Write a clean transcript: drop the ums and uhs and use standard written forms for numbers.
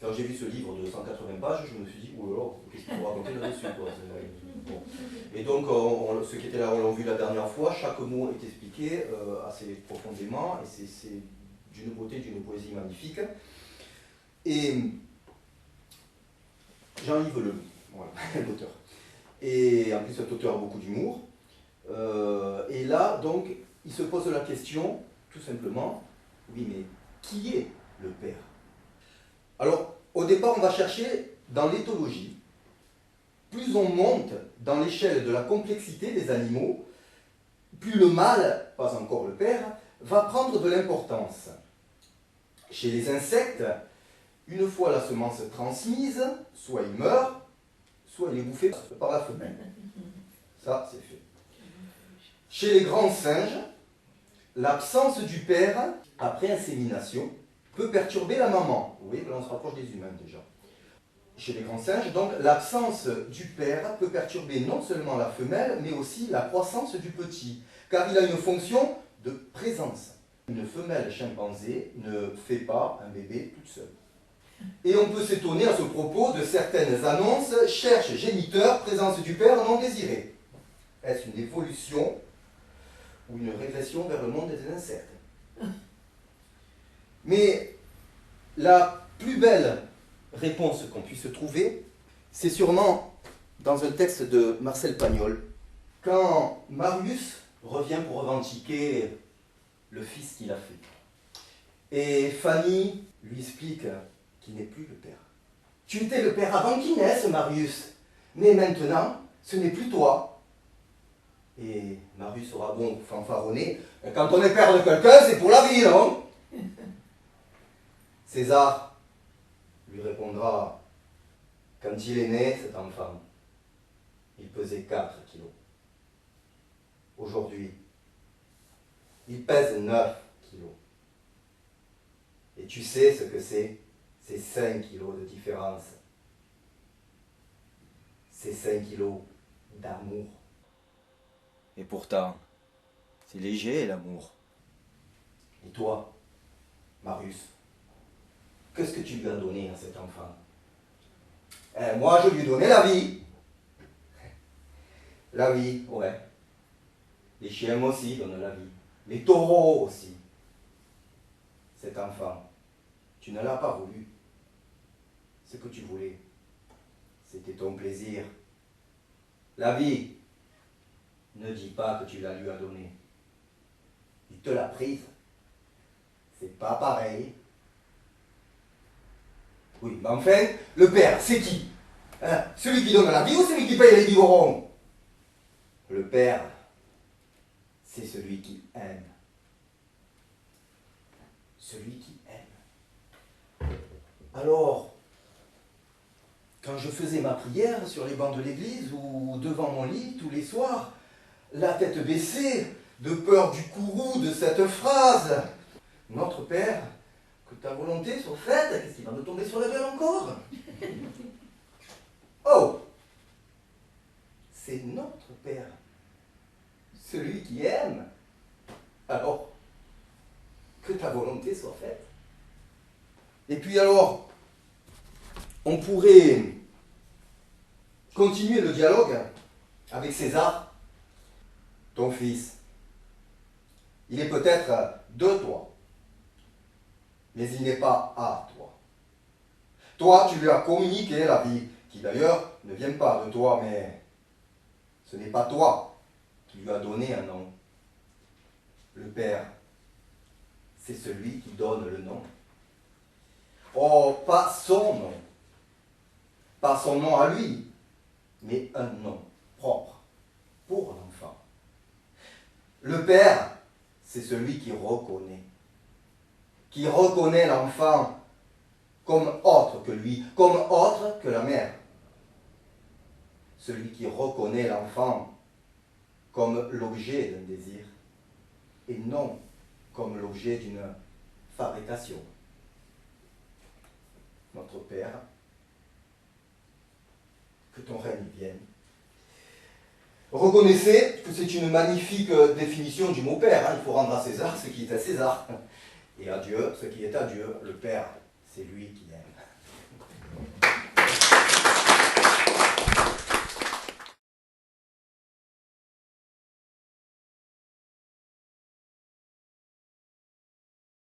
Quand j'ai vu ce livre de 180 pages, je me suis dit, oh là là, qu'est-ce qu'il faut raconter là-dessus quoi. Bon. Et donc, ceux qui étaient là l'ont vu la dernière fois, chaque mot est expliqué assez profondément, et c'est d'une beauté, d'une poésie magnifique. Et Jean-Yves Leloup, voilà, l'auteur. Et en plus, cet auteur a beaucoup d'humour. Et là, donc, il se pose la question, tout simplement, oui, mais qui est le Père? Alors, au départ, on va chercher dans l'éthologie. Plus on monte dans l'échelle de la complexité des animaux, plus le mâle, pas encore le père, va prendre de l'importance. Chez les insectes, une fois la semence transmise, soit il meurt, soit il est bouffé par la femelle. Ça, c'est fait. Chez les grands singes, l'absence du père, après insémination, peut perturber la maman. Vous voyez, là on se rapproche des humains déjà. Chez les grands singes, donc, l'absence du père peut perturber non seulement la femelle, mais aussi la croissance du petit, car il a une fonction de présence. Une femelle chimpanzé ne fait pas un bébé toute seule. Et on peut s'étonner à ce propos de certaines annonces « Cherche géniteur, présence du père non désiré ». Est-ce une évolution ou une régression vers le monde des insectes? Mais la plus belle réponse qu'on puisse trouver, c'est sûrement dans un texte de Marcel Pagnol, quand Marius revient pour revendiquer le fils qu'il a fait. Et Fanny lui explique qu'il n'est plus le père. Tu étais le père avant qu'il naisse, Marius, mais maintenant, ce n'est plus toi. Et Marius aura bon fanfaronner, quand on est père de quelqu'un, c'est pour la vie, non? César lui répondra, quand il est né, cet enfant, il pesait 4 kilos. Aujourd'hui, il pèse 9 kilos. Et tu sais ce que c'est 5 kilos de différence. C'est 5 kilos d'amour. Et pourtant, c'est léger l'amour. Et toi, Marius, qu'est-ce que tu lui as donné à cet enfant? Moi, je lui ai donné la vie. La vie, ouais. Les chiens aussi donnent la vie. Les taureaux aussi. Cet enfant, tu ne l'as pas voulu. Ce que tu voulais, c'était ton plaisir. La vie, ne dis pas que tu la lui as donnée. Il te l'a prise. C'est pas pareil. Oui, mais enfin, le père, c'est qui? Celui qui donne la vie ou celui qui paye les biberons? Le père, c'est celui qui aime. Celui qui aime. Alors, quand je faisais ma prière sur les bancs de l'église ou devant mon lit tous les soirs, la tête baissée, de peur du courroux de cette phrase, « Notre Père, que ta volonté soit faite », qu'est-ce qui va me tomber sur la gueule encore? Oh! C'est notre Père, celui qui aime. Alors, que ta volonté soit faite. Et puis alors, on pourrait continuer le dialogue avec César. Ton fils, il est peut-être de toi, mais il n'est pas à toi. Toi, tu lui as communiqué la vie, qui d'ailleurs ne vient pas de toi, mais ce n'est pas toi qui lui as donné un nom. Le Père, c'est celui qui donne le nom. Oh, pas son nom, pas son nom à lui, mais un nom propre pour l'enfant. Le Père, c'est celui qui reconnaît l'enfant comme autre que lui, comme autre que la mère. Celui qui reconnaît l'enfant comme l'objet d'un désir et non comme l'objet d'une fabrication. Notre Père, que ton règne vienne. Reconnaissez que c'est une magnifique définition du mot Père. Il faut rendre à César ce qui est à César. Et à Dieu ce qui est à Dieu. Le Père, c'est lui qui aime.